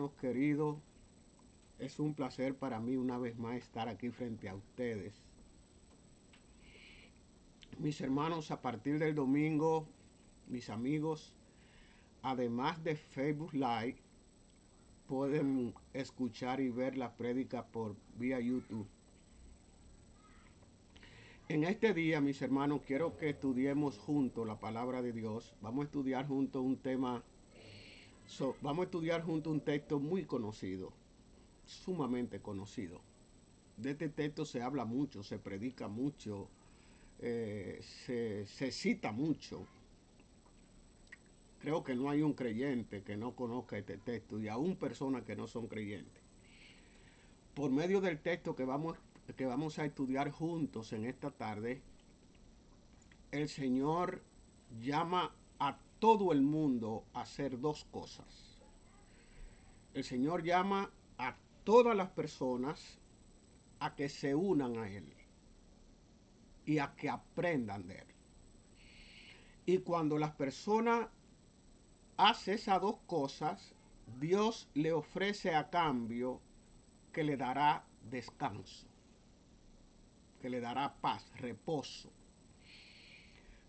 hermanos queridos, es un placer para mí una vez más estar aquí frente a ustedes. Mis hermanos, a partir del domingo, mis amigos, además de Facebook Live, pueden escuchar y ver la prédica por vía YouTube. En este día, mis hermanos, quiero que estudiemos juntos la palabra de Dios. Vamos a estudiar juntos un tema, vamos a estudiar juntos un texto muy conocido, sumamente conocido. De este texto se habla mucho, se predica mucho, se cita mucho. Creo que no hay un creyente que no conozca este texto y aún personas que no son creyentes. Por medio del texto que vamos a estudiar juntos en esta tarde, el Señor llama a todo el mundo a hacer dos cosas. El Señor llama a todas las personas a que se unan a Él y a que aprendan de Él. Y cuando las personas hacen esas dos cosas, Dios le ofrece a cambio que le dará descanso, que le dará paz, reposo.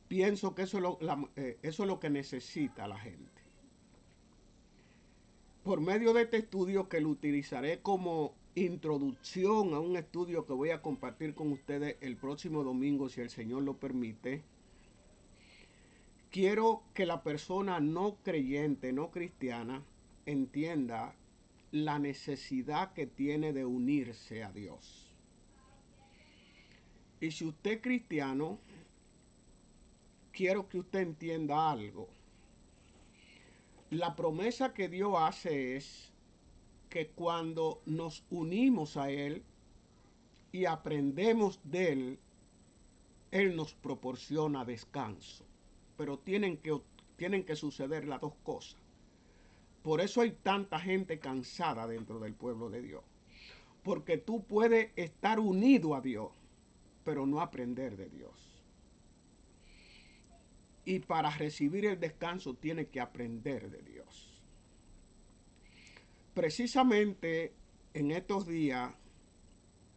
Pienso que eso es lo que necesita la gente. Por medio de este estudio, que lo utilizaré como introducción a un estudio que voy a compartir con ustedes el próximo domingo, si el Señor lo permite, quiero que la persona no creyente, no cristiana, entienda la necesidad que tiene de unirse a Dios. Y si usted es cristiano, quiero que usted entienda algo. La promesa que Dios hace es que cuando nos unimos a Él y aprendemos de Él, Él nos proporciona descanso. Pero tienen que suceder las dos cosas. Por eso hay tanta gente cansada dentro del pueblo de Dios. Porque tú puedes estar unido a Dios, pero no aprender de Dios. Y para recibir el descanso tienes que aprender de Dios. Precisamente en estos días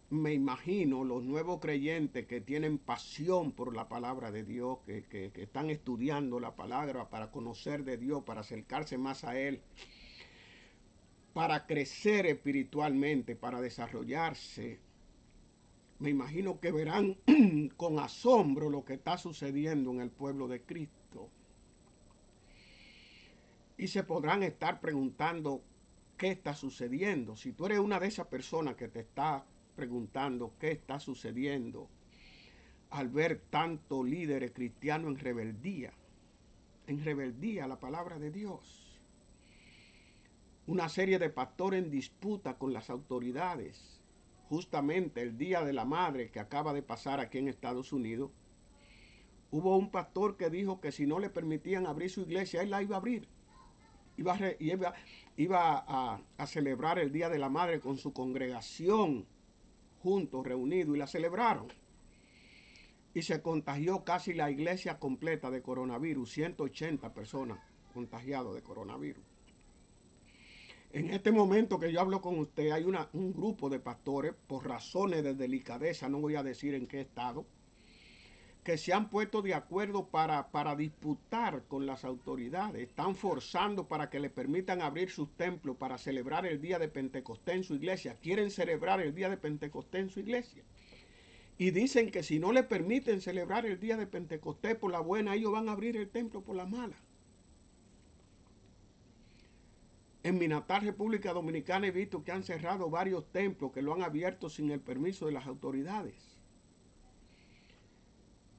me imagino los nuevos creyentes que tienen pasión por la palabra de Dios, que están estudiando la palabra para conocer de Dios, para acercarse más a Él, para crecer espiritualmente, para desarrollarse. Me imagino que verán con asombro lo que está sucediendo en el pueblo de Cristo. Y se podrán estar preguntando qué está sucediendo. Si tú eres una de esas personas que te está preguntando qué está sucediendo al ver tantos líderes cristianos en rebeldía a la palabra de Dios. Una serie de pastores en disputa con las autoridades. Justamente el Día de la Madre que acaba de pasar aquí en Estados Unidos, hubo un pastor que dijo que si no le permitían abrir su iglesia, él la iba a abrir. Iba a celebrar el Día de la Madre con su congregación juntos, reunidos, y la celebraron. Y se contagió casi la iglesia completa de coronavirus, 180 personas contagiadas de coronavirus. En este momento que yo hablo con usted, hay un grupo de pastores, por razones de delicadeza, no voy a decir en qué estado, que se han puesto de acuerdo para disputar con las autoridades. Están forzando para que le permitan abrir sus templos para celebrar el día de Pentecostés en su iglesia. Quieren celebrar el día de Pentecostés en su iglesia. Y dicen que si no le permiten celebrar el día de Pentecostés por la buena, ellos van a abrir el templo por la mala. En mi natal República Dominicana he visto que han cerrado varios templos, que lo han abierto sin el permiso de las autoridades.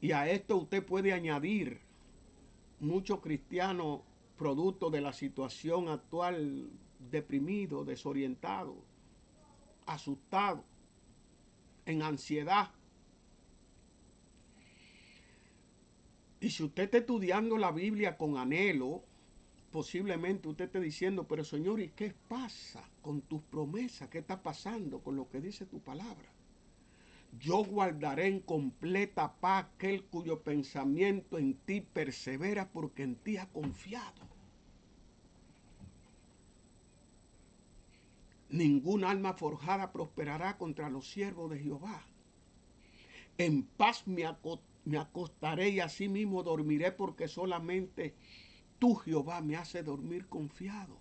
Y a esto usted puede añadir muchos cristianos producto de la situación actual, deprimidos, desorientados, asustados, en ansiedad. Y si usted está estudiando la Biblia con anhelo, posiblemente usted esté diciendo, pero Señor, ¿y qué pasa con tus promesas? ¿Qué está pasando con lo que dice tu palabra? Yo guardaré en completa paz aquel cuyo pensamiento en ti persevera, porque en ti ha confiado. Ningún alma forjada prosperará contra los siervos de Jehová. En paz me acostaré y asimismo dormiré, porque solamente tú, Jehová, me hace dormir confiado.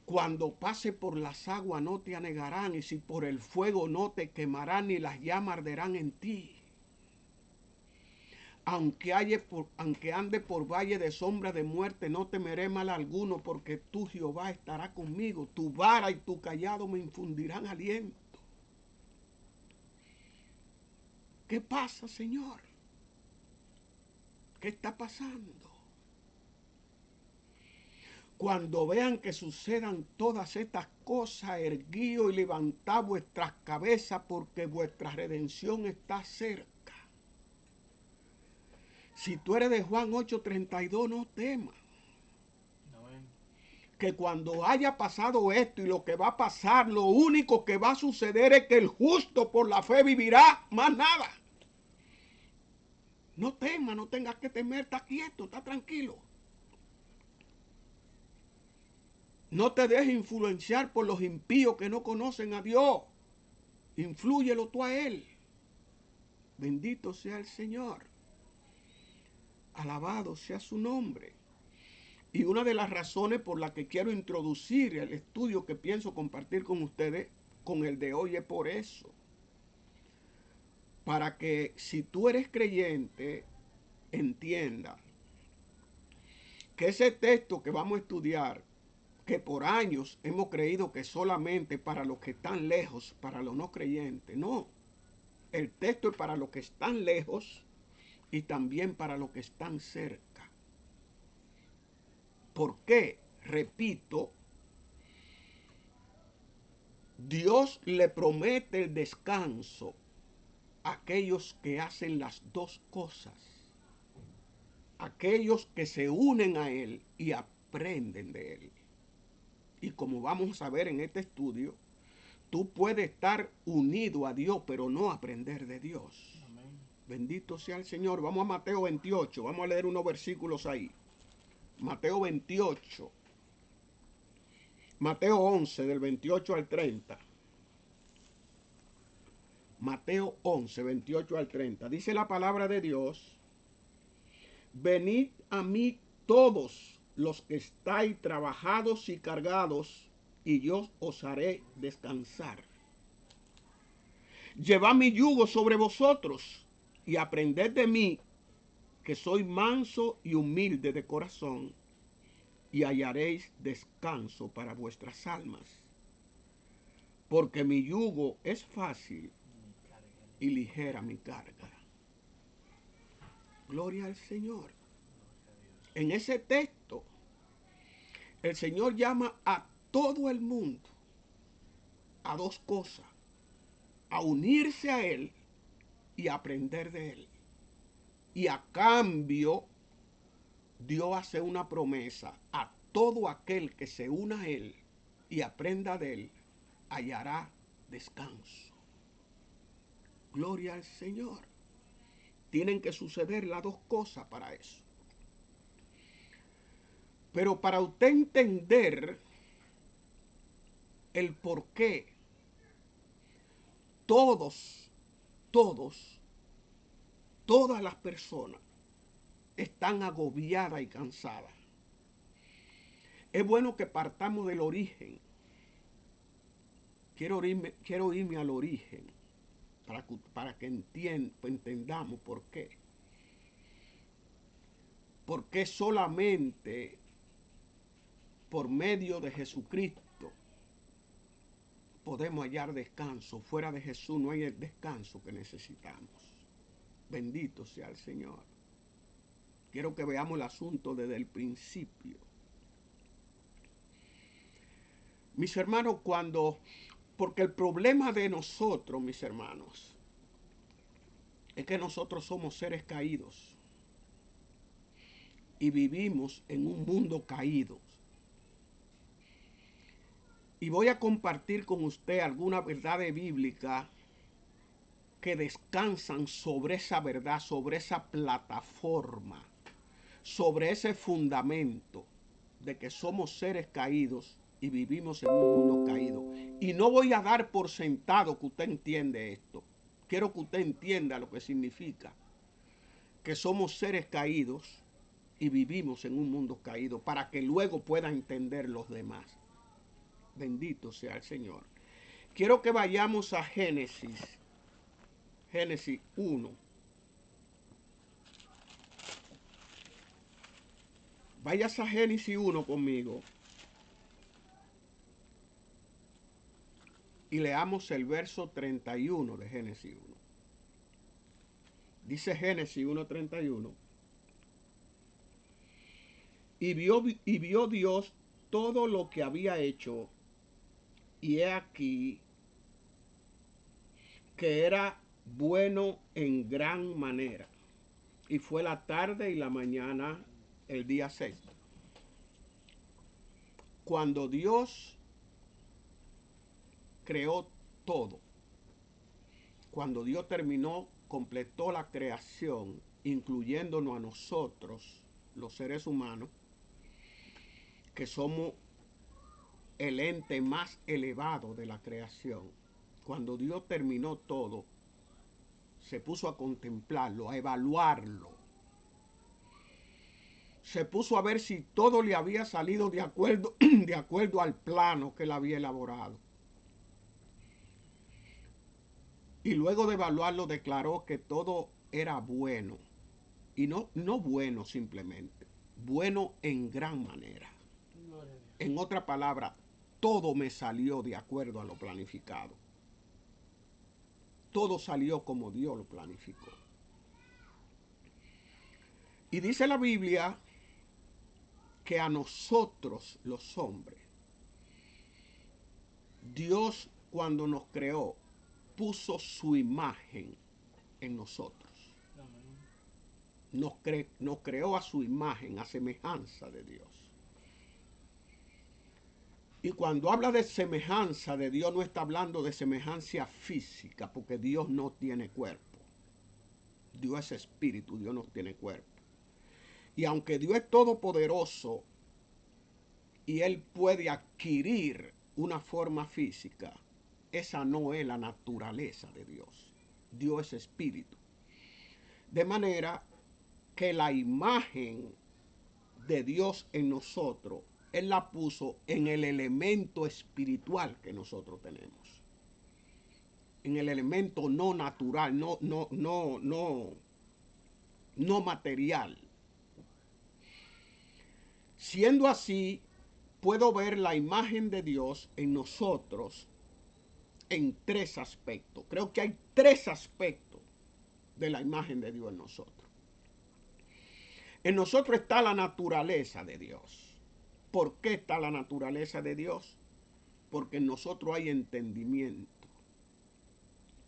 Cuando pase por las aguas no te anegarán, y si por el fuego no te quemarán, ni las llamas arderán en ti. Aunque ande por valle de sombra de muerte, no temeré mal alguno, porque tú, Jehová, estarás conmigo. Tu vara y tu cayado me infundirán aliento. ¿Qué pasa, Señor? ¿Qué está pasando? Cuando vean que sucedan todas estas cosas, erguíos y levantad vuestras cabezas, porque vuestra redención está cerca. Si tú eres de Juan 8:32, no temas. Que cuando haya pasado esto y lo que va a pasar, lo único que va a suceder es que el justo por la fe vivirá, más nada. No temas, no tengas que temer, está quieto, está tranquilo. No te dejes influenciar por los impíos que no conocen a Dios. Inflúyelo tú a Él. Bendito sea el Señor. Alabado sea su nombre. Y una de las razones por las que quiero introducir el estudio que pienso compartir con ustedes con el de hoy es por eso. Para que si tú eres creyente, entienda que ese texto que vamos a estudiar, que por años hemos creído que solamente para los que están lejos, para los no creyentes, no. El texto es para los que están lejos y también para los que están cerca. ¿Por qué? Repito, Dios le promete el descanso a aquellos que hacen las dos cosas, aquellos que se unen a Él y aprenden de Él. Y como vamos a ver en este estudio, tú puedes estar unido a Dios, pero no aprender de Dios. Amén. Bendito sea el Señor. Vamos a Mateo 28, vamos a leer unos versículos ahí. Mateo 28. Mateo 11, del 28 al 30. Mateo 11, 28 al 30. Dice la palabra de Dios: venid a mí todos los que estáis trabajados y cargados, y yo os haré descansar. Llevad mi yugo sobre vosotros, y aprended de mí, que soy manso y humilde de corazón, y hallaréis descanso para vuestras almas. Porque mi yugo es fácil y ligera mi carga. Gloria al Señor. En ese texto, el Señor llama a todo el mundo a dos cosas: a unirse a Él y a aprender de Él. Y a cambio, Dios hace una promesa: a todo aquel que se una a Él y aprenda de Él, hallará descanso. Gloria al Señor. Tienen que suceder las dos cosas para eso. Pero para usted entender el por qué todas las personas están agobiadas y cansadas, es bueno que partamos del origen. Quiero irme al origen para que entendamos por qué. Porque solamente por medio de Jesucristo podemos hallar descanso. Fuera de Jesús no hay el descanso que necesitamos. Bendito sea el Señor. Quiero que veamos el asunto desde el principio. Mis hermanos, porque el problema de nosotros, mis hermanos, es que nosotros somos seres caídos y vivimos en un mundo caído. Y voy a compartir con usted algunas verdades bíblicas que descansan sobre esa verdad, sobre esa plataforma, sobre ese fundamento de que somos seres caídos y vivimos en un mundo caído. Y no voy a dar por sentado que usted entiende esto. Quiero que usted entienda lo que significa que somos seres caídos y vivimos en un mundo caído para que luego pueda entender los demás. Bendito sea el Señor. Quiero que vayamos a Génesis 1. Vayas a Génesis 1 conmigo y leamos el verso 31 de Génesis 1. Dice Génesis 1:31. Y vio Dios todo lo que había hecho, y he aquí que era bueno en gran manera. Y fue la tarde y la mañana el día sexto. Cuando Dios creó todo, cuando Dios terminó, completó la creación, incluyéndonos a nosotros, los seres humanos, que somos el ente más elevado de la creación. Cuando Dios terminó todo, se puso a contemplarlo, a evaluarlo. Se puso a ver si todo le había salido de acuerdo al plano que él había elaborado. Y luego de evaluarlo declaró que todo era bueno. Y no bueno simplemente, bueno en gran manera. En otra palabra, todo me salió de acuerdo a lo planificado. Todo salió como Dios lo planificó. Y dice la Biblia que a nosotros los hombres, Dios cuando nos creó, puso su imagen en nosotros. Nos creó a su imagen, a semejanza de Dios. Y cuando habla de semejanza de Dios, no está hablando de semejanza física, porque Dios no tiene cuerpo. Dios es espíritu, Dios no tiene cuerpo. Y aunque Dios es todopoderoso y Él puede adquirir una forma física, esa no es la naturaleza de Dios. Dios es espíritu. De manera que la imagen de Dios en nosotros, Él la puso en el elemento espiritual que nosotros tenemos. En el elemento no natural, no material. Siendo así, puedo ver la imagen de Dios en nosotros en tres aspectos. Creo que hay tres aspectos de la imagen de Dios en nosotros. En nosotros está la naturaleza de Dios. ¿Por qué está la naturaleza de Dios? Porque en nosotros hay entendimiento,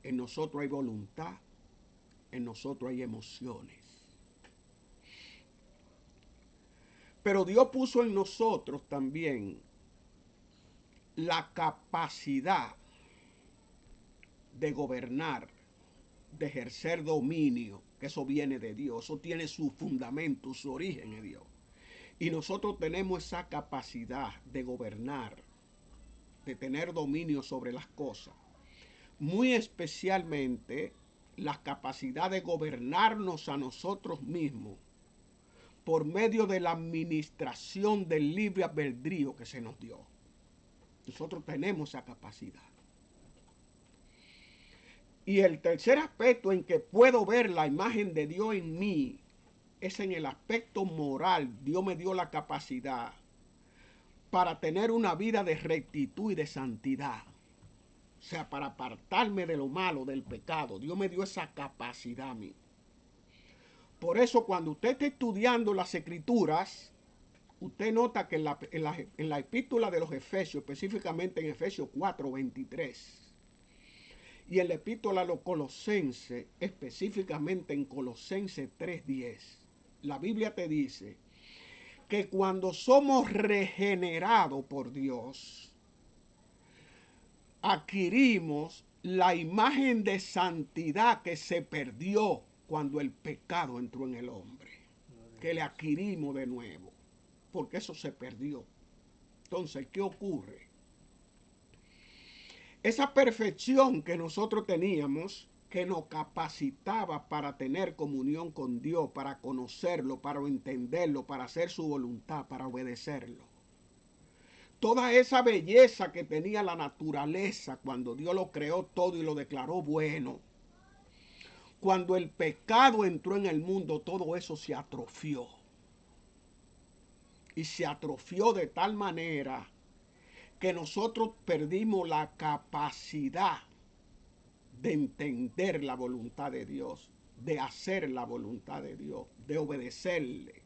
en nosotros hay voluntad, en nosotros hay emociones. Pero Dios puso en nosotros también la capacidad de gobernar, de ejercer dominio, que eso viene de Dios, eso tiene su fundamento, su origen en Dios. Y nosotros tenemos esa capacidad de gobernar, de tener dominio sobre las cosas. Muy especialmente la capacidad de gobernarnos a nosotros mismos por medio de la administración del libre albedrío que se nos dio. Nosotros tenemos esa capacidad. Y el tercer aspecto en que puedo ver la imagen de Dios en mí es en el aspecto moral. Dios me dio la capacidad para tener una vida de rectitud y de santidad. O sea, para apartarme de lo malo, del pecado. Dios me dio esa capacidad a mí. Por eso cuando usted está estudiando las Escrituras, usted nota que en la epístola de los Efesios, específicamente en Efesios 4:23, y en la epístola a los Colosenses, específicamente en Colosenses 3:10, la Biblia te dice que cuando somos regenerados por Dios, adquirimos la imagen de santidad que se perdió cuando el pecado entró en el hombre, que le adquirimos de nuevo, porque eso se perdió. Entonces, ¿qué ocurre? Esa perfección que nosotros teníamos, que nos capacitaba para tener comunión con Dios, para conocerlo, para entenderlo, para hacer su voluntad, para obedecerlo. Toda esa belleza que tenía la naturaleza cuando Dios lo creó todo y lo declaró bueno. Cuando el pecado entró en el mundo, todo eso se atrofió. Y se atrofió de tal manera que nosotros perdimos la capacidad de entender la voluntad de Dios, de hacer la voluntad de Dios, de obedecerle,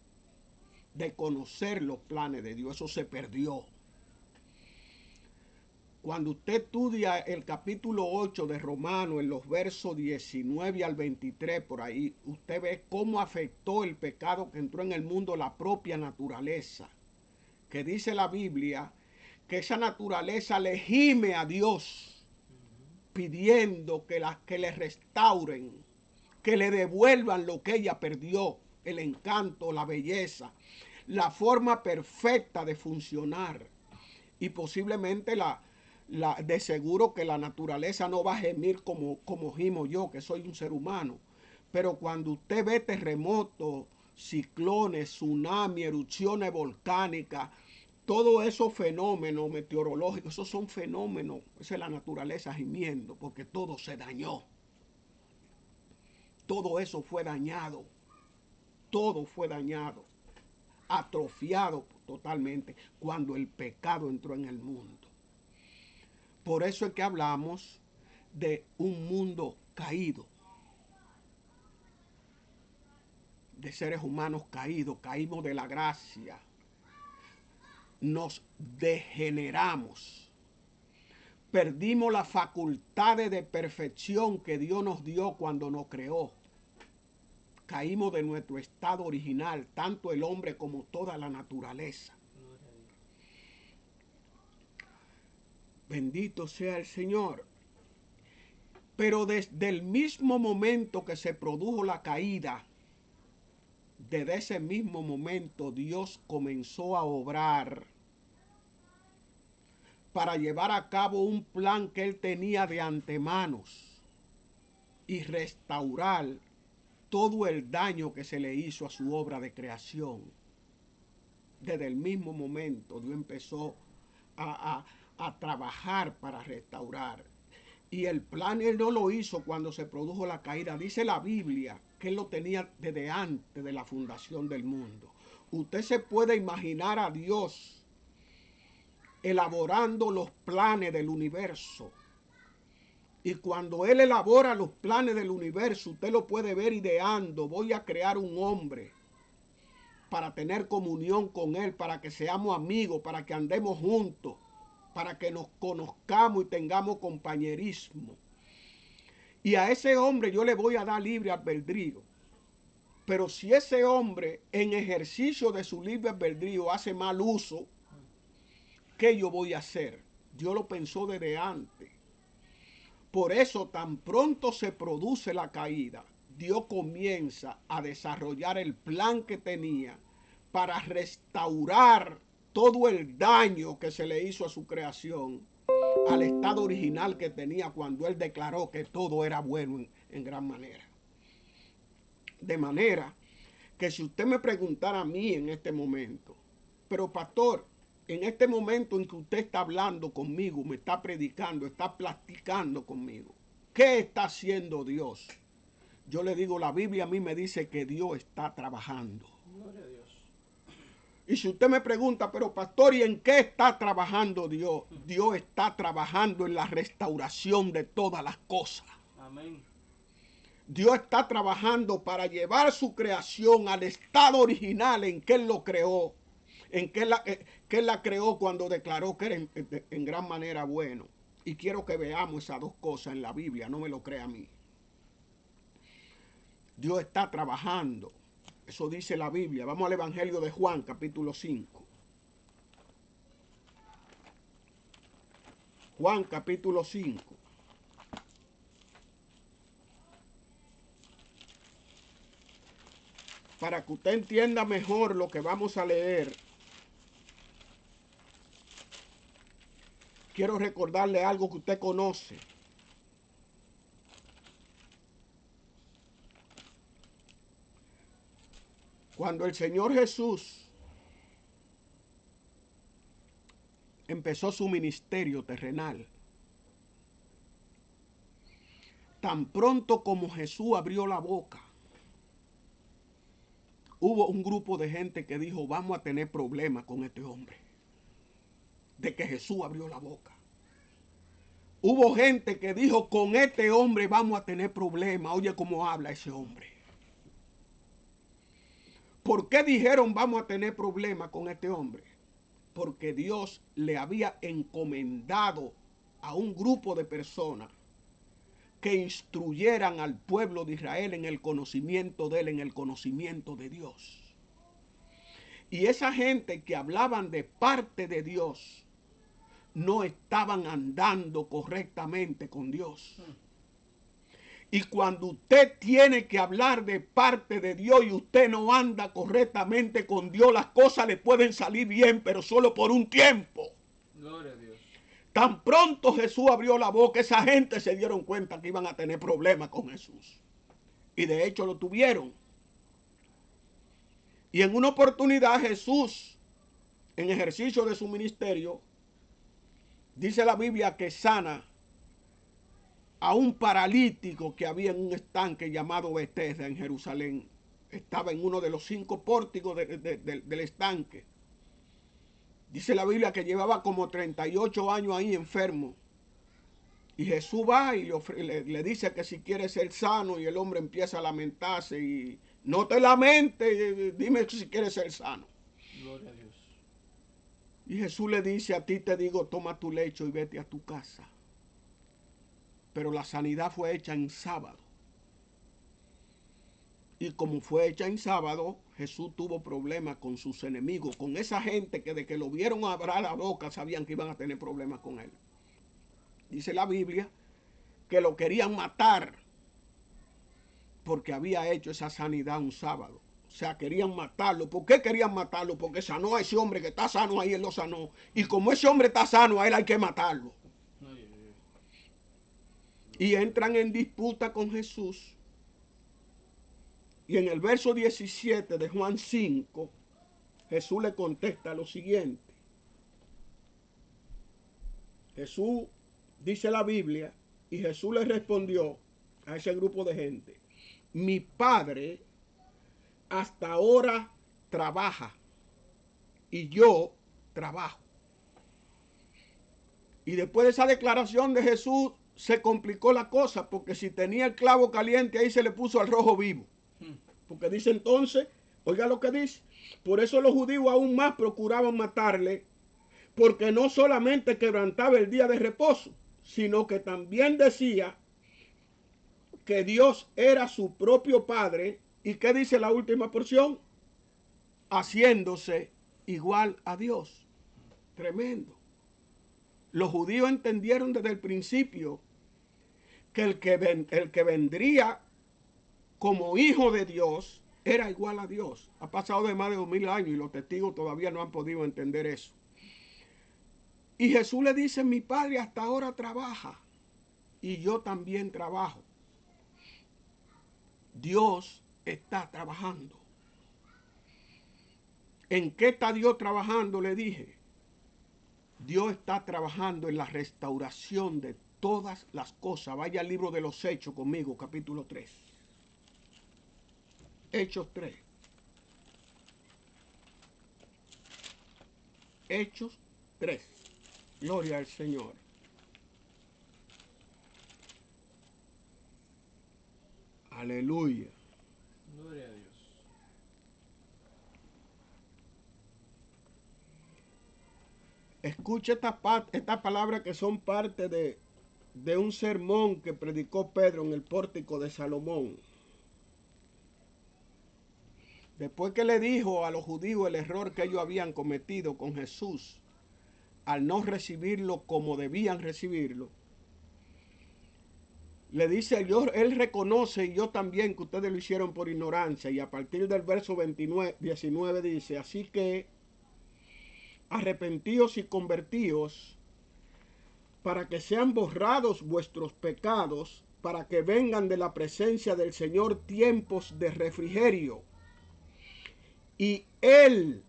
de conocer los planes de Dios. Eso se perdió. Cuando usted estudia el capítulo 8 de Romanos, en los versos 19 al 23, por ahí, usted ve cómo afectó el pecado que entró en el mundo la propia naturaleza. Que dice la Biblia que esa naturaleza le gime a Dios, pidiendo que le restauren, que le devuelvan lo que ella perdió, el encanto, la belleza, la forma perfecta de funcionar. Y posiblemente de seguro que la naturaleza no va a gemir como gimo yo, que soy un ser humano. Pero cuando usted ve terremotos, ciclones, tsunamis, erupciones volcánicas, todos esos fenómenos meteorológicos, esos son fenómenos, esa es la naturaleza gimiendo, porque todo se dañó. Todo eso fue dañado. Todo fue dañado, atrofiado totalmente cuando el pecado entró en el mundo. Por eso es que hablamos de un mundo caído, de seres humanos caídos, caímos de la gracia, nos degeneramos, perdimos las facultades de perfección que Dios nos dio cuando nos creó. Caímos de nuestro estado original, tanto el hombre como toda la naturaleza. Bendito sea el Señor. Pero desde el mismo momento que se produjo la caída, desde ese mismo momento Dios comenzó a obrar para llevar a cabo un plan que Él tenía de antemano y restaurar todo el daño que se le hizo a su obra de creación. Desde el mismo momento Dios empezó a trabajar para restaurar. Y el plan Él no lo hizo cuando se produjo la caída. Dice la Biblia que Él lo tenía desde antes de la fundación del mundo. Usted se puede imaginar a Dios elaborando los planes del universo. Y cuando Él elabora los planes del universo, usted lo puede ver ideando: voy a crear un hombre para tener comunión con Él, para que seamos amigos, para que andemos juntos, para que nos conozcamos y tengamos compañerismo. Y a ese hombre yo le voy a dar libre albedrío. Pero si ese hombre en ejercicio de su libre albedrío hace mal uso, ¿qué yo voy a hacer? Dios lo pensó desde antes. Por eso tan pronto se produce la caída, Dios comienza a desarrollar el plan que tenía para restaurar todo el daño que se le hizo a su creación al estado original que tenía cuando Él declaró que todo era bueno en gran manera. De manera que si usted me preguntara a mí en este momento, pero pastor, en este momento en que usted está hablando conmigo, me está predicando, está platicando conmigo, ¿qué está haciendo Dios? Yo le digo, la Biblia a mí me dice que Dios está trabajando. Gloria a Dios. Y si usted me pregunta, pero pastor, ¿y en qué está trabajando Dios? Dios está trabajando en la restauración de todas las cosas. Amén. Dios está trabajando para llevar su creación al estado original en que Él lo creó, en que Él la creó cuando declaró que era en gran manera bueno. Y quiero que veamos esas dos cosas en la Biblia, no me lo crea a mí. Dios está trabajando. Eso dice la Biblia. Vamos al Evangelio de Juan, capítulo 5. Juan, capítulo 5. Para que usted entienda mejor lo que vamos a leer. quiero recordarle algo que usted conoce. Cuando el Señor Jesús empezó su ministerio terrenal, tan pronto como Jesús abrió la boca, hubo un grupo de gente que dijo, vamos a tener problemas con este hombre. De que Jesús abrió la boca. Hubo gente que dijo, con este hombre vamos a tener problemas. Oye cómo habla ese hombre. ¿Por qué dijeron vamos a tener problemas con este hombre? Porque Dios le había encomendado a un grupo de personas que instruyeran al pueblo de Israel en el conocimiento de él, en el conocimiento de Dios. Y esa gente que hablaban de parte de Dios no estaban andando correctamente con Dios. Y cuando usted tiene que hablar de parte de Dios y usted no anda correctamente con Dios, las cosas le pueden salir bien, pero solo por un tiempo. Gloria a Dios. Tan pronto Jesús abrió la boca, esa gente se dieron cuenta que iban a tener problemas con Jesús. Y de hecho lo tuvieron. Y en una oportunidad Jesús, en ejercicio de su ministerio, dice la Biblia que sana a un paralítico que había en un estanque llamado Betesda en Jerusalén. Estaba en uno de los 5 pórticos del estanque. Dice la Biblia que llevaba como 38 años ahí enfermo. Y Jesús va y le dice que si quiere ser sano, y el hombre empieza a lamentarse y no te lamentes, dime si quieres ser sano. Gloria a Dios. Y Jesús le dice, a ti te digo, toma tu lecho y vete a tu casa. Pero la sanidad fue hecha en sábado. Y como fue hecha en sábado, Jesús tuvo problemas con sus enemigos, con esa gente que de que lo vieron abrir la boca sabían que iban a tener problemas con él. Dice la Biblia que lo querían matar porque había hecho esa sanidad un sábado. O sea, querían matarlo. ¿Por qué querían matarlo? Porque sanó a ese hombre que está sano ahí, él lo sanó. Y como ese hombre está sano, a él hay que matarlo. Y entran en disputa con Jesús. Y en el verso 17 de Juan 5, Jesús le contesta lo siguiente. Jesús, dice la Biblia, y Jesús le respondió a ese grupo de gente, mi Padre hasta ahora trabaja y yo trabajo. Y después de esa declaración de Jesús se complicó la cosa, porque si tenía el clavo caliente ahí se le puso al rojo vivo. Porque dice entonces, oiga lo que dice, por eso los judíos aún más procuraban matarle, porque no solamente quebrantaba el día de reposo, sino que también decía que Dios era su propio Padre. ¿Y qué dice la última porción? Haciéndose igual a Dios. Tremendo. Los judíos entendieron desde el principio que el que vendría como hijo de Dios era igual a Dios. Ha pasado de más de 2000 años y los testigos todavía no han podido entender eso. Y Jesús le dice, mi Padre hasta ahora trabaja y yo también trabajo. Dios está trabajando. ¿En qué está Dios trabajando? Le dije. Dios está trabajando en la restauración de todas las cosas. Vaya al libro de los Hechos conmigo, capítulo 3. Hechos 3. Hechos 3. Gloria al Señor. Aleluya. Gloria a Dios. Escuche estas palabras que son parte de un sermón que predicó Pedro en el pórtico de Salomón. Después que le dijo a los judíos el error que ellos habían cometido con Jesús al no recibirlo como debían recibirlo, le dice, él reconoce y yo también que ustedes lo hicieron por ignorancia. Y a partir del verso 19 dice, así que arrepentíos y convertíos para que sean borrados vuestros pecados, para que vengan de la presencia del Señor tiempos de refrigerio. Y Él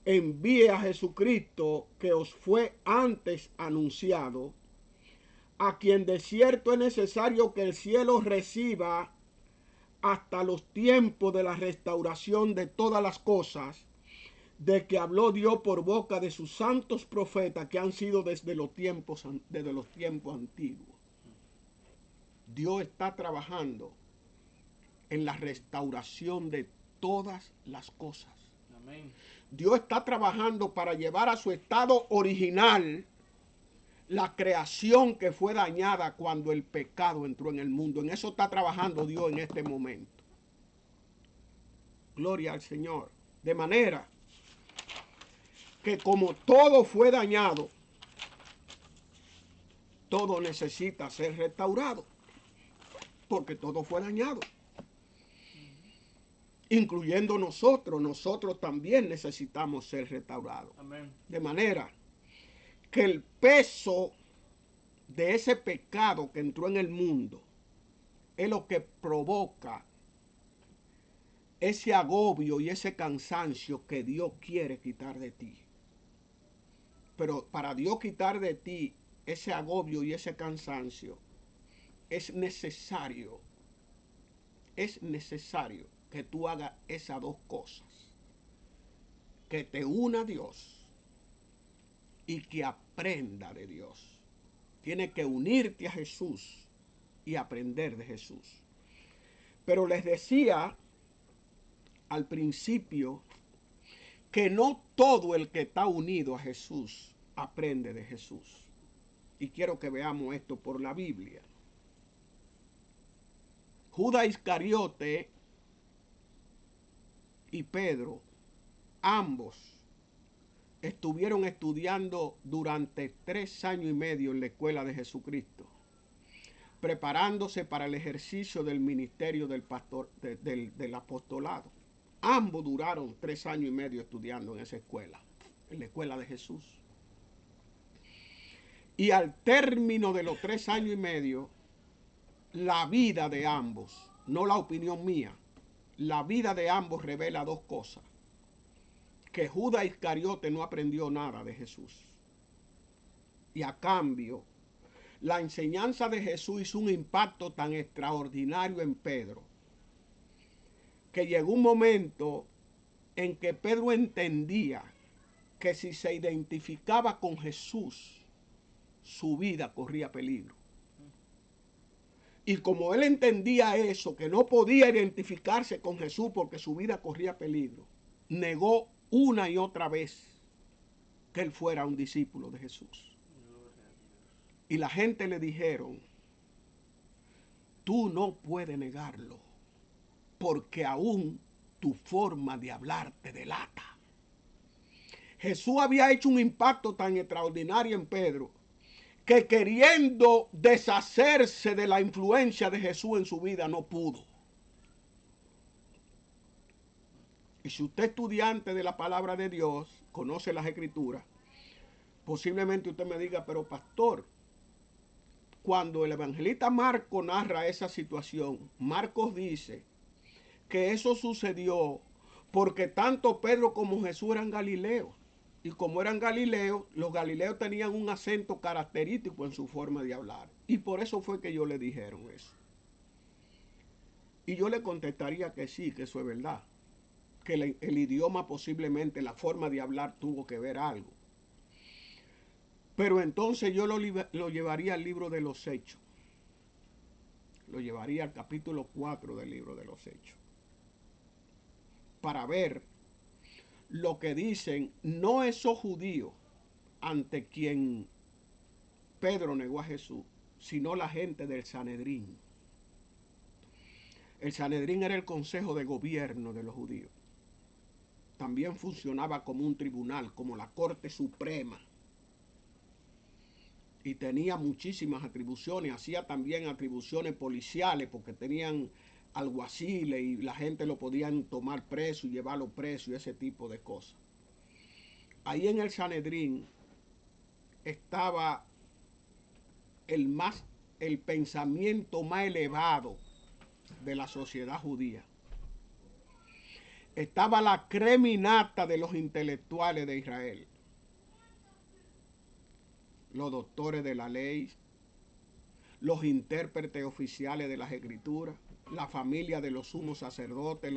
envíe a Jesucristo, que os fue antes anunciado, a quien de cierto es necesario que el cielo reciba hasta los tiempos de la restauración de todas las cosas, de que habló Dios por boca de sus santos profetas que han sido desde los tiempos antiguos. Dios está trabajando en la restauración de todas las cosas. Amén. Dios está trabajando para llevar a su estado original la creación que fue dañada cuando el pecado entró en el mundo. En eso está trabajando Dios en este momento. Gloria al Señor. De manera que como todo fue dañado, todo necesita ser restaurado, porque todo fue dañado. Incluyendo nosotros también necesitamos ser restaurados. Amén. De manera que el peso de ese pecado que entró en el mundo es lo que provoca ese agobio y ese cansancio que Dios quiere quitar de ti. Pero para Dios quitar de ti ese agobio y ese cansancio, es necesario que tú hagas esas dos cosas. Que te una a Dios y que aprenda de Dios. Tienes que unirte a Jesús y aprender de Jesús. Pero les decía al principio que no todo el que está unido a Jesús aprende de Jesús. Y quiero que veamos esto por la Biblia. Judas Iscariote y Pedro, ambos estuvieron estudiando durante 3 años y medio en la escuela de Jesucristo, preparándose para el ejercicio del ministerio del apostolado. Ambos duraron 3 años y medio estudiando en esa escuela, en la escuela de Jesús. Y al término de los 3 años y medio, la vida de ambos, no la opinión mía, la vida de ambos revela dos cosas. Que Judas Iscariote no aprendió nada de Jesús. Y a cambio, la enseñanza de Jesús hizo un impacto tan extraordinario en Pedro, que llegó un momento en que Pedro entendía que si se identificaba con Jesús, su vida corría peligro. Y como él entendía eso, que no podía identificarse con Jesús porque su vida corría peligro, negó una y otra vez que él fuera un discípulo de Jesús. Y la gente le dijeron, tú no puedes negarlo, porque aún tu forma de hablar te delata. Jesús había hecho un impacto tan extraordinario en Pedro, que queriendo deshacerse de la influencia de Jesús en su vida, no pudo. Y si usted es estudiante de la palabra de Dios, conoce las Escrituras, posiblemente usted me diga, pero pastor, cuando el evangelista Marcos narra esa situación, Marcos dice que eso sucedió porque tanto Pedro como Jesús eran galileos. Y como eran galileos, los galileos tenían un acento característico en su forma de hablar. Y por eso fue que ellos le dijeron eso. Y yo le contestaría que sí, que eso es verdad. Que el idioma posiblemente, la forma de hablar tuvo que ver algo. Pero entonces yo lo llevaría al libro de los Hechos. Lo llevaría al capítulo 4 del libro de los Hechos. Para ver lo que dicen no esos judíos ante quien Pedro negó a Jesús, sino la gente del Sanedrín. El Sanedrín era el consejo de gobierno de los judíos. También funcionaba como un tribunal, como la Corte Suprema. Y tenía muchísimas atribuciones, hacía también atribuciones policiales porque tenían alguaciles y la gente lo podían tomar preso y llevarlo preso y ese tipo de cosas. Ahí en el Sanedrín estaba el pensamiento más elevado de la sociedad judía. Estaba la creminata de los intelectuales de Israel. Los doctores de la ley, los intérpretes oficiales de las escrituras, la familia de los sumos sacerdotes,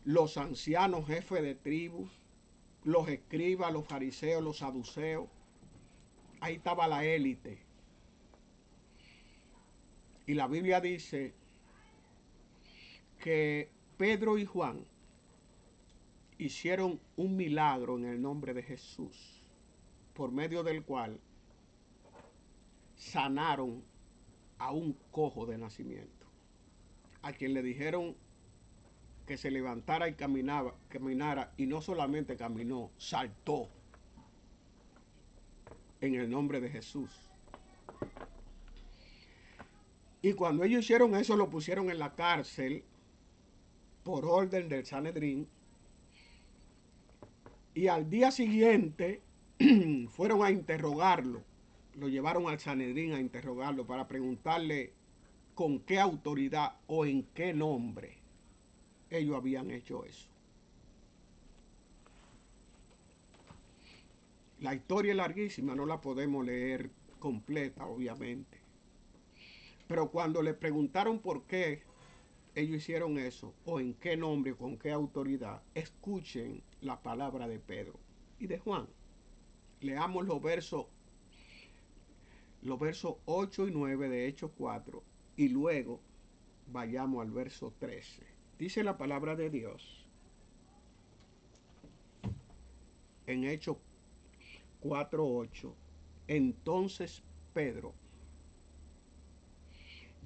los ancianos jefes de tribus, los escribas, los fariseos, los saduceos. Ahí estaba la élite. Y la Biblia dice que Pedro y Juan hicieron un milagro en el nombre de Jesús, por medio del cual sanaron a un cojo de nacimiento, a quien le dijeron que se levantara y caminara, y no solamente caminó, saltó en el nombre de Jesús. Y cuando ellos hicieron eso, lo pusieron en la cárcel por orden del Sanedrín, y al día siguiente fueron a interrogarlo, lo llevaron al Sanedrín a interrogarlo para preguntarle con qué autoridad o en qué nombre ellos habían hecho eso. La historia es larguísima, no la podemos leer completa, obviamente. Pero cuando le preguntaron por qué ellos hicieron eso, o en qué nombre, con qué autoridad, escuchen la palabra de Pedro y de Juan. Leamos los versos 8 y 9 de Hechos 4, y luego vayamos al verso 13. Dice la palabra de Dios en Hechos 4:8. Entonces Pedro,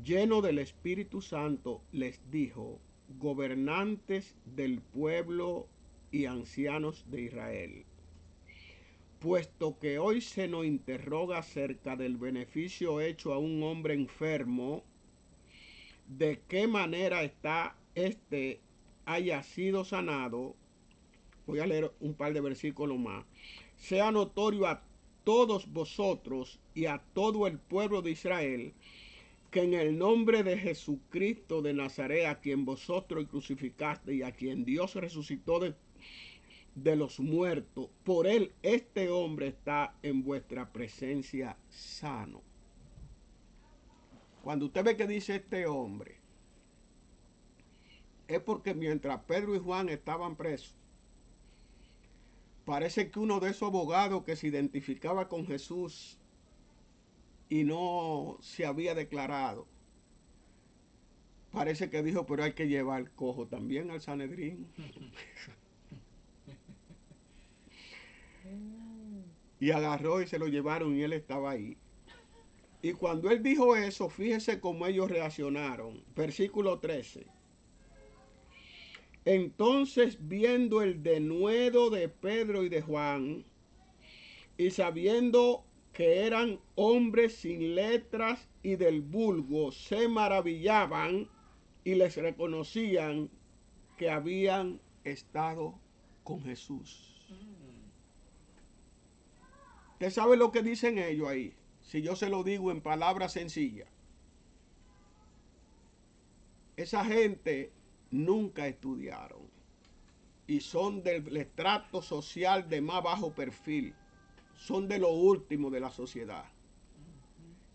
lleno del Espíritu Santo, les dijo: gobernantes del pueblo y ancianos de Israel, puesto que hoy se nos interroga acerca del beneficio hecho a un hombre enfermo, de qué manera haya sido sanado. Voy a leer un par de versículos más. Sea notorio a todos vosotros y a todo el pueblo de Israel que en el nombre de Jesucristo de Nazaret, a quien vosotros crucificaste y a quien Dios resucitó de los muertos, por él este hombre está en vuestra presencia sano. Cuando usted ve que dice este hombre, es porque mientras Pedro y Juan estaban presos, parece que uno de esos abogados que se identificaba con Jesús y no se había declarado, parece que dijo: pero hay que llevar el cojo también al Sanedrín. Y agarró y se lo llevaron y él estaba ahí. Y cuando él dijo eso, fíjese cómo ellos reaccionaron. Versículo 13. Entonces, viendo el denuedo de Pedro y de Juan, y sabiendo que eran hombres sin letras y del vulgo, se maravillaban y les reconocían que habían estado con Jesús. ¿Usted sabe lo que dicen ellos ahí? Si yo se lo digo en palabras sencillas. Esa gente nunca estudiaron y son del estrato social de más bajo perfil. Son de lo último de la sociedad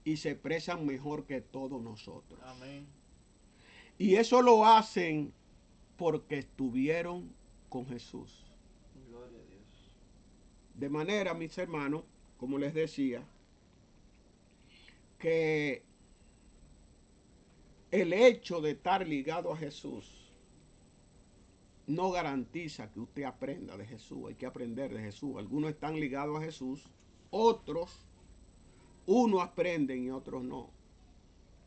y se expresan mejor que todos nosotros. Amén. Y eso lo hacen porque estuvieron con Jesús. Gloria a Dios. De manera, mis hermanos, como les decía, que el hecho de estar ligado a Jesús no garantiza que usted aprenda de Jesús. Hay que aprender de Jesús. Algunos están ligados a Jesús, otros, unos aprenden y otros no.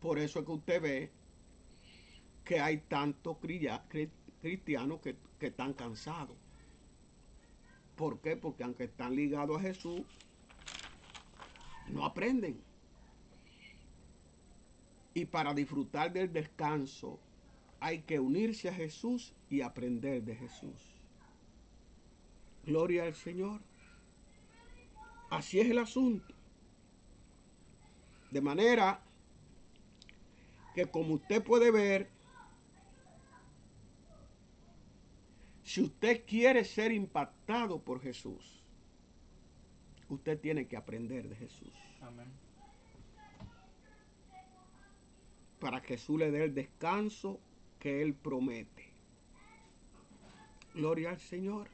Por eso es que usted ve que hay tantos cristianos que están cansados. ¿Por qué? Porque aunque están ligados a Jesús, no aprenden. Y para disfrutar del descanso hay que unirse a Jesús y aprender de Jesús. Gloria al Señor. Así es el asunto. De manera que, como usted puede ver, si usted quiere ser impactado por Jesús, usted tiene que aprender de Jesús. Amén. Para que Jesús le dé el descanso que Él promete. Gloria al Señor.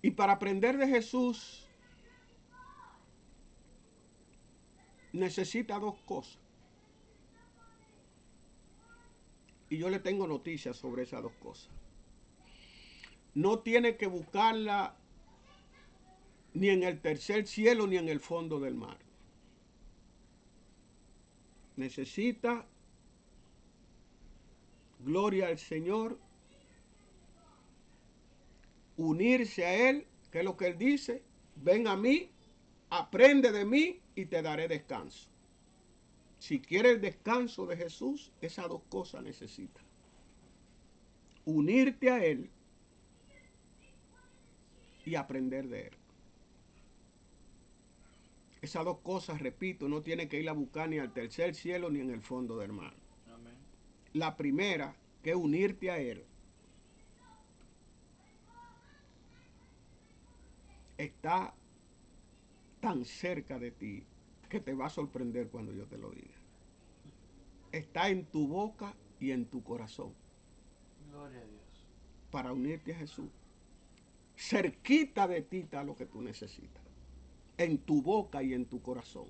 Y para aprender de Jesús, necesita dos cosas. Y yo le tengo noticias sobre esas dos cosas. No tiene que buscarla ni en el tercer cielo ni en el fondo del mar. Necesita, gloria al Señor, unirse a Él, que es lo que Él dice: ven a mí, aprende de mí y te daré descanso. Si quiere el descanso de Jesús, esas dos cosas necesita. Unirte a Él y aprender de Él. Esas dos cosas, repito, no tiene que ir a buscar ni al tercer cielo ni en el fondo del mar. Amén. La primera, que es unirte a Él, está tan cerca de ti que te va a sorprender cuando yo te lo diga. Está en tu boca y en tu corazón. Gloria a Dios. Para unirte a Jesús. Cerquita de ti está lo que tú necesitas. En tu boca y en tu corazón.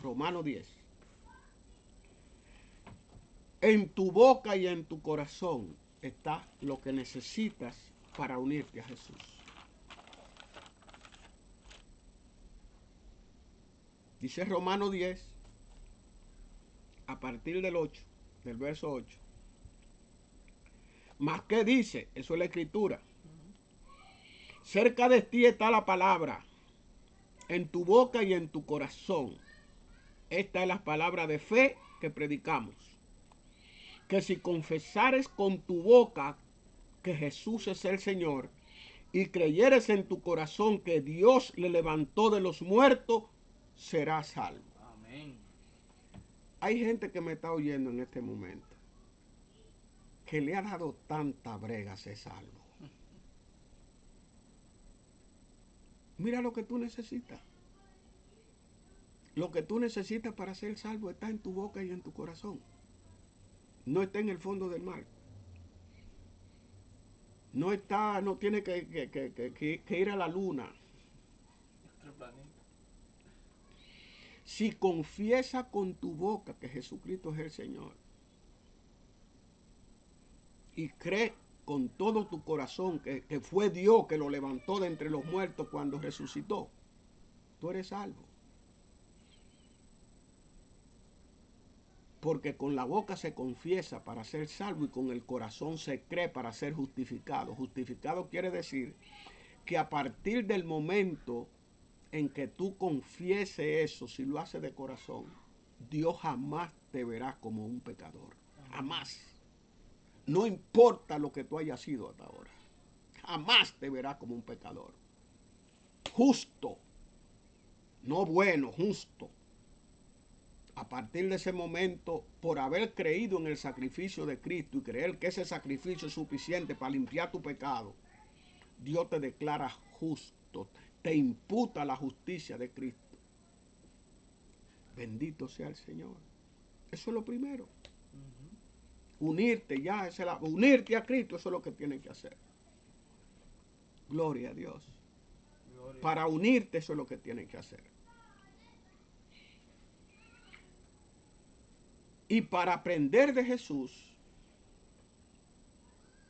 Romanos 10. En tu boca y en tu corazón está lo que necesitas para unirte a Jesús. Dice Romanos 10, a partir del 8, del verso 8. ¿Más qué dice? Eso es la escritura. Cerca de ti está la palabra, en tu boca y en tu corazón. Esta es la palabra de fe que predicamos. Que si confesares con tu boca que Jesús es el Señor y creyeres en tu corazón que Dios le levantó de los muertos, serás salvo. Amén. Hay gente que me está oyendo en este momento que le ha dado tanta brega a ser salvo. Mira lo que tú necesitas. Lo que tú necesitas para ser salvo está en tu boca y en tu corazón. No está en el fondo del mar. No está, no tiene que ir a la luna. Otro planeta. Si confiesas con tu boca que Jesucristo es el Señor y crees con todo tu corazón que fue Dios que lo levantó de entre los muertos cuando resucitó, tú eres salvo. Porque con la boca se confiesa para ser salvo y con el corazón se cree para ser justificado. Justificado quiere decir que a partir del momento en que tú confieses eso, si lo haces de corazón, Dios jamás te verá como un pecador. Jamás. No importa lo que tú hayas sido hasta ahora. Jamás te verá como un pecador. Justo. No bueno, justo. A partir de ese momento, por haber creído en el sacrificio de Cristo y creer que ese sacrificio es suficiente para limpiar tu pecado, Dios te declara justo, te imputa la justicia de Cristo. Bendito sea el Señor. Eso es lo primero. Unirte ya, unirte a Cristo, eso es lo que tienes que hacer. Gloria a Dios. Gloria. Para unirte, eso es lo que tienes que hacer. Y para aprender de Jesús,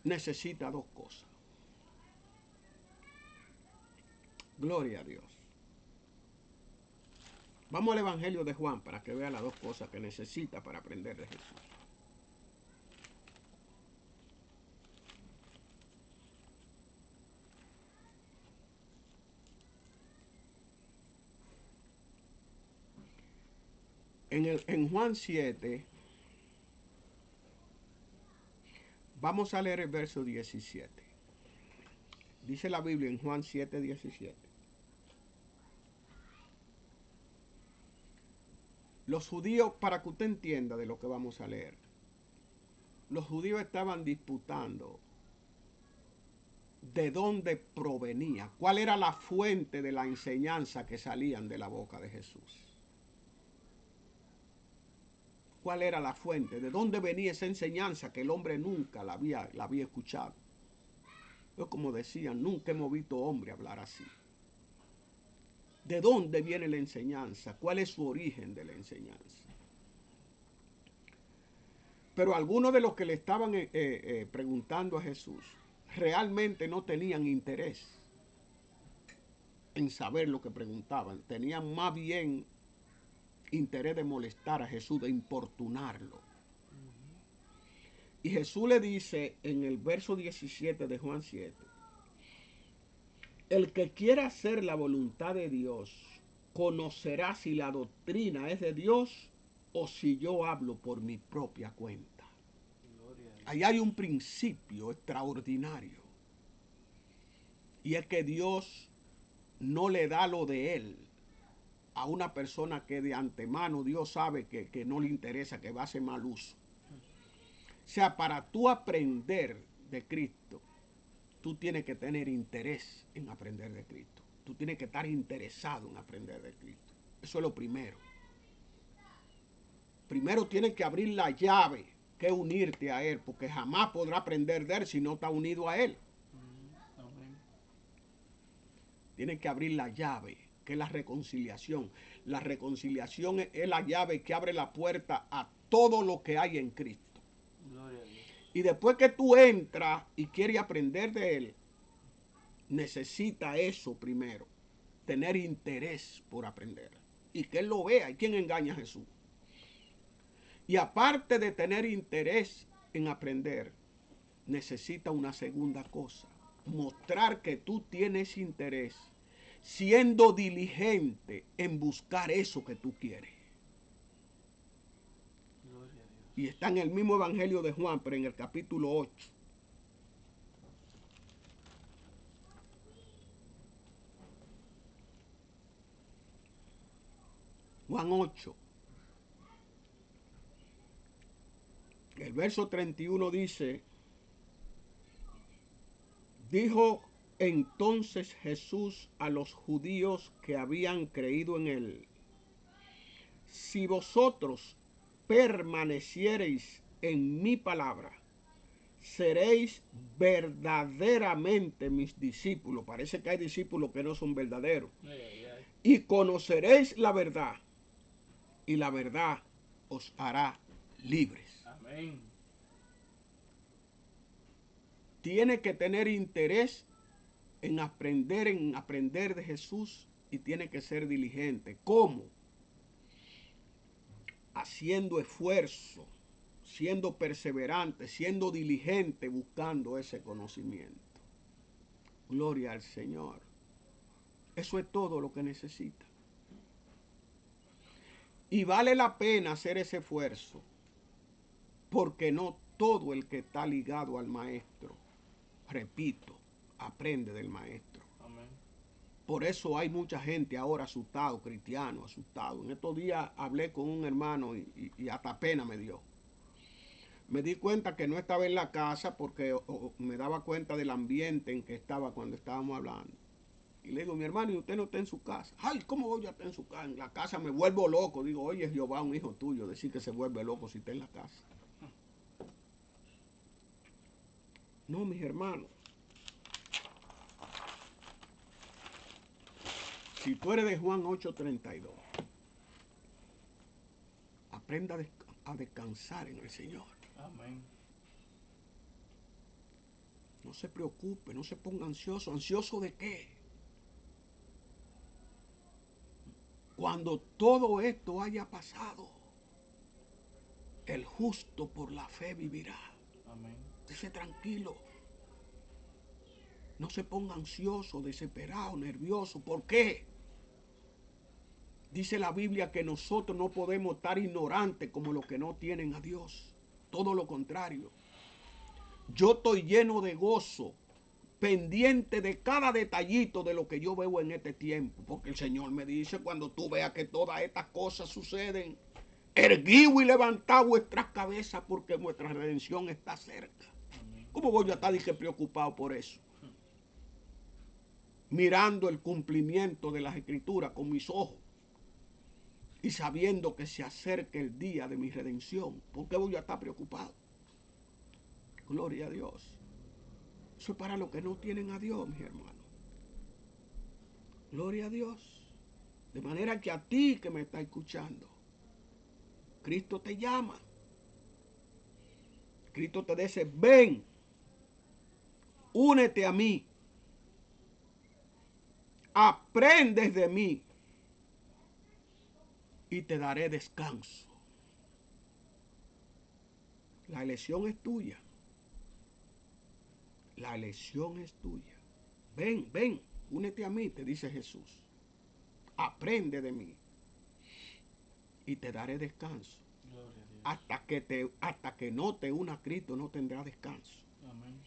necesita dos cosas. Gloria a Dios. Vamos al Evangelio de Juan para que vea las dos cosas que necesita para aprender de Jesús. En Juan 7, vamos a leer el verso 17. Dice la Biblia en Juan 7, 17. Los judíos, para que usted entienda de lo que vamos a leer, los judíos estaban disputando de dónde provenía, cuál era la fuente de la enseñanza que salían de la boca de Jesús. ¿Cuál era la fuente? ¿De dónde venía esa enseñanza que el hombre nunca la había escuchado? Yo, como decía, nunca hemos visto hombre hablar así. ¿De dónde viene la enseñanza? ¿Cuál es su origen de la enseñanza? Pero algunos de los que le estaban preguntando a Jesús realmente no tenían interés en saber lo que preguntaban. Tenían más bien interés de molestar a Jesús, de importunarlo. Y Jesús le dice en el verso 17 de Juan 7, el que quiera hacer la voluntad de Dios conocerá si la doctrina es de Dios o si yo hablo por mi propia cuenta. Ahí hay un principio extraordinario. Y es que Dios no le da lo de él a una persona que de antemano Dios sabe que no le interesa, que va a hacer mal uso. O sea, para tú aprender de Cristo, tú tienes que tener interés en aprender de Cristo. Tú tienes que estar interesado en aprender de Cristo. Eso es lo primero. Primero tienes que abrir la llave, que es unirte a Él, porque jamás podrá aprender de Él si no está unido a Él. Tienes que abrir la llave, que es la reconciliación. La reconciliación es la llave que abre la puerta a todo lo que hay en Cristo. Gloria a Dios. Y después que tú entras y quieres aprender de Él, necesita eso primero, tener interés por aprender. Y que Él lo vea. ¿Y quién engaña a Jesús? Y aparte de tener interés en aprender, necesita una segunda cosa. Mostrar que tú tienes interés, siendo diligente en buscar eso que tú quieres. Gloria a Dios. Y está en el mismo Evangelio de Juan, pero en el capítulo 8. Juan 8. El verso 31 dice, dijo entonces Jesús a los judíos que habían creído en él, si vosotros permaneciereis en mi palabra, seréis verdaderamente mis discípulos. Parece que hay discípulos que no son verdaderos. Y conoceréis la verdad, y la verdad os hará libres. Amén. Tiene que tener interés en aprender de Jesús y tiene que ser diligente. ¿Cómo? Haciendo esfuerzo, siendo perseverante, siendo diligente, buscando ese conocimiento. Gloria al Señor. Eso es todo lo que necesita. Y vale la pena hacer ese esfuerzo, porque no todo el que está ligado al maestro, repito, aprende del maestro. Amén. Por eso hay mucha gente ahora asustado, cristiano asustado. En estos días hablé con un hermano y hasta pena me dio. Me di cuenta que no estaba en la casa porque me daba cuenta del ambiente en que estaba cuando estábamos hablando. Y le digo, mi hermano, ¿y usted no está en su casa? Ay, ¿cómo voy a estar en su casa? En la casa me vuelvo loco. Digo, oye, Jehová, un hijo tuyo, decir que se vuelve loco si está en la casa. No, mis hermanos. Si tú eres de Juan 8:32, aprenda a descansar en el Señor. Amén. No se preocupe, no se ponga ansioso. ¿Ansioso de qué? Cuando todo esto haya pasado, el justo por la fe vivirá. Amén. Esté tranquilo. No se ponga ansioso, desesperado, nervioso. ¿Por qué? Dice la Biblia que nosotros no podemos estar ignorantes como los que no tienen a Dios. Todo lo contrario. Yo estoy lleno de gozo, pendiente de cada detallito de lo que yo veo en este tiempo. Porque el Señor me dice, cuando tú veas que todas estas cosas suceden, Erguido y levantad vuestras cabezas porque vuestra redención está cerca. Amén. ¿Cómo voy yo a estar dije, preocupado por eso? Mirando el cumplimiento de las escrituras con mis ojos y sabiendo que se acerca el día de mi redención. ¿Por qué voy a estar preocupado? Gloria a Dios. Eso es para los que no tienen a Dios, mis hermanos. Gloria a Dios. De manera que a ti que me está escuchando, Cristo te llama. Cristo te dice, ven, únete a mí, aprendes de mí y te daré descanso. La elección es tuya. La elección es tuya. Ven, ven, únete a mí, te dice Jesús. Aprende de mí y te daré descanso. Gloria a Dios. Hasta que no te una a Cristo no tendrás descanso. Amén.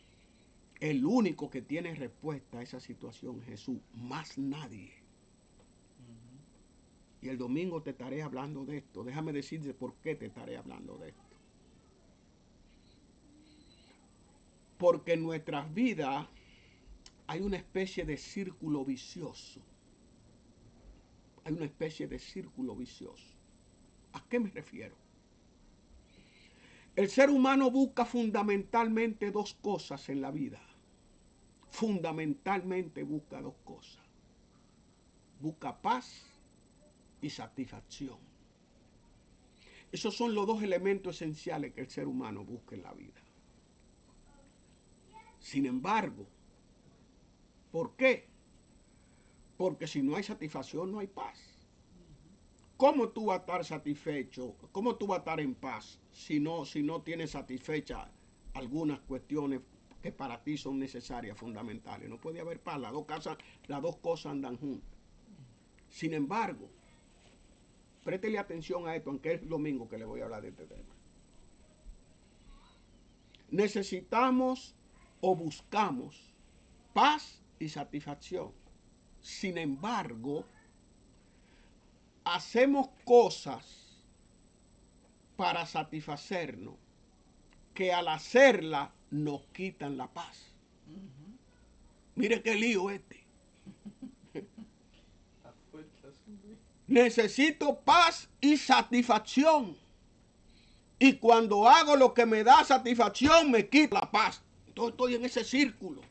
El único que tiene respuesta a esa situación es Jesús, más nadie. Ujú. Y el domingo te estaré hablando de esto. Déjame decirte por qué te estaré hablando de esto. Porque en nuestras vidas hay una especie de círculo vicioso. Hay una especie de círculo vicioso. ¿A qué me refiero? El ser humano busca fundamentalmente dos cosas en la vida. Fundamentalmente busca dos cosas. Busca paz y satisfacción. Esos son los dos elementos esenciales que el ser humano busca en la vida. Sin embargo, ¿por qué? Porque si no hay satisfacción, no hay paz. ¿Cómo tú vas a estar satisfecho? ¿Cómo tú vas a estar en paz si no tienes satisfechas algunas cuestiones que para ti son necesarias, fundamentales? No puede haber paz. Las dos cosas andan juntas. Sin embargo, préstele atención a esto, aunque es el domingo que le voy a hablar de este tema. Necesitamos o buscamos paz y satisfacción. Sin embargo, hacemos cosas para satisfacernos que al hacerla nos quitan la paz. Ujú. Mire qué lío este. A fuerzas, hombre. Necesito paz y satisfacción. Y cuando hago lo que me da satisfacción, me quita la paz. Entonces estoy en ese círculo.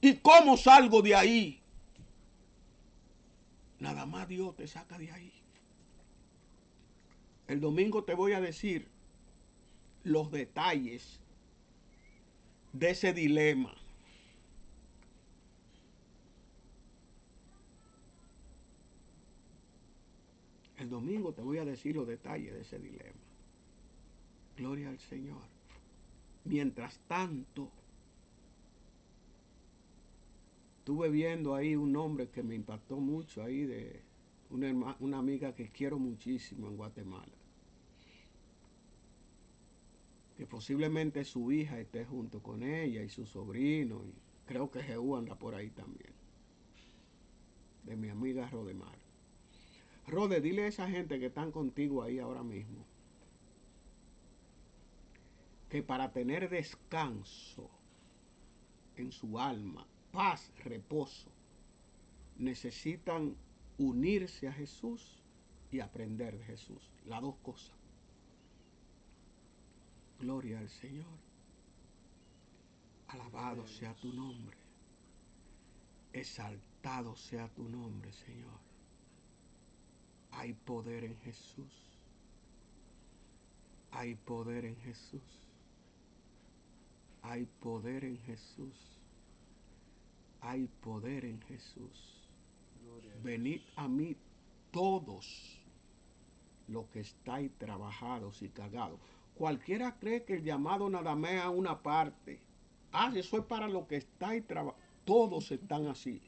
¿Y cómo salgo de ahí? Nada más Dios te saca de ahí. El domingo te voy a decir los detalles de ese dilema. El domingo te voy a decir los detalles de ese dilema. Gloria al Señor. Mientras tanto, estuve viendo ahí un nombre que me impactó mucho ahí de una amiga que quiero muchísimo en Guatemala. Que posiblemente su hija esté junto con ella y su sobrino. Y creo que Jehú anda por ahí también. De mi amiga Rodemar. Rode, dile a esa gente que están contigo ahí ahora mismo que para tener descanso en su alma, paz, reposo, necesitan unirse a Jesús y aprender de Jesús. Las dos cosas. Gloria al Señor. Alabado sea tu nombre. Exaltado sea tu nombre, Señor. Hay poder en Jesús. Hay poder en Jesús. Hay poder en Jesús. Hay poder en Jesús. Gloria a Dios. Venid a mí todos los que estáis trabajados y cargados. Cualquiera cree que el llamado nada más es a una parte. Ah, eso es para los que estáis trabajados. Todos están así,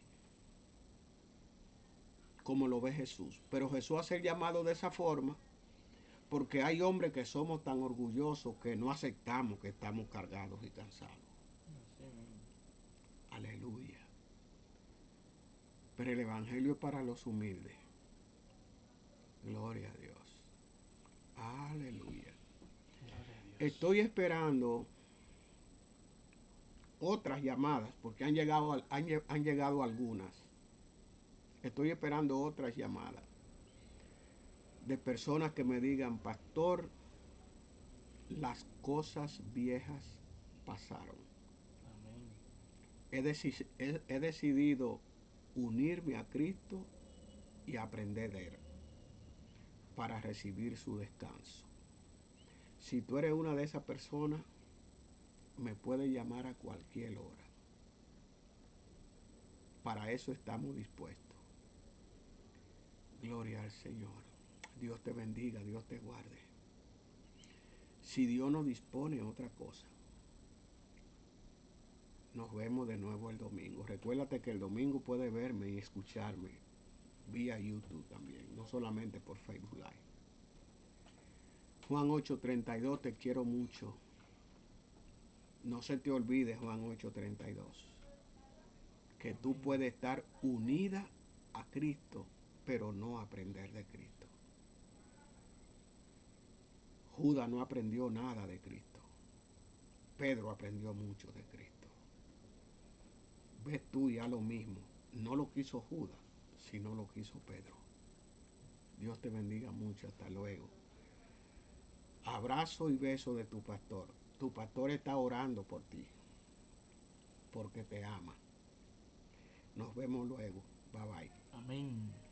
como lo ve Jesús. Pero Jesús hace el llamado de esa forma porque hay hombres que somos tan orgullosos que no aceptamos que estamos cargados y cansados. Así mismo. Aleluya. Pero el Evangelio es para los humildes. Gloria a Dios. Aleluya. Gloria a Dios. Estoy esperando otras llamadas, porque han llegado algunas. Estoy esperando otras llamadas de personas que me digan, pastor, las cosas viejas pasaron. Amén. He decidido unirme a Cristo y aprender de Él para recibir su descanso. Si tú eres una de esas personas, me puedes llamar a cualquier hora. Para eso estamos dispuestos. Gloria al Señor. Dios te bendiga, Dios te guarde. Si Dios no dispone otra cosa, nos vemos de nuevo el domingo. Recuérdate que el domingo puedes verme y escucharme vía YouTube también, no solamente por Facebook Live. Juan 8:32, te quiero mucho. No se te olvide Juan 8:32, que tú puedes estar unida a Cristo, pero no aprender de Cristo. Judas no aprendió nada de Cristo. Pedro aprendió mucho de Cristo. Ves tú ya lo mismo. No lo quiso Judas, sino lo quiso Pedro. Dios te bendiga mucho. Hasta luego. Abrazo y beso de tu pastor. Tu pastor está orando por ti, porque te ama. Nos vemos luego. Bye bye. Amén.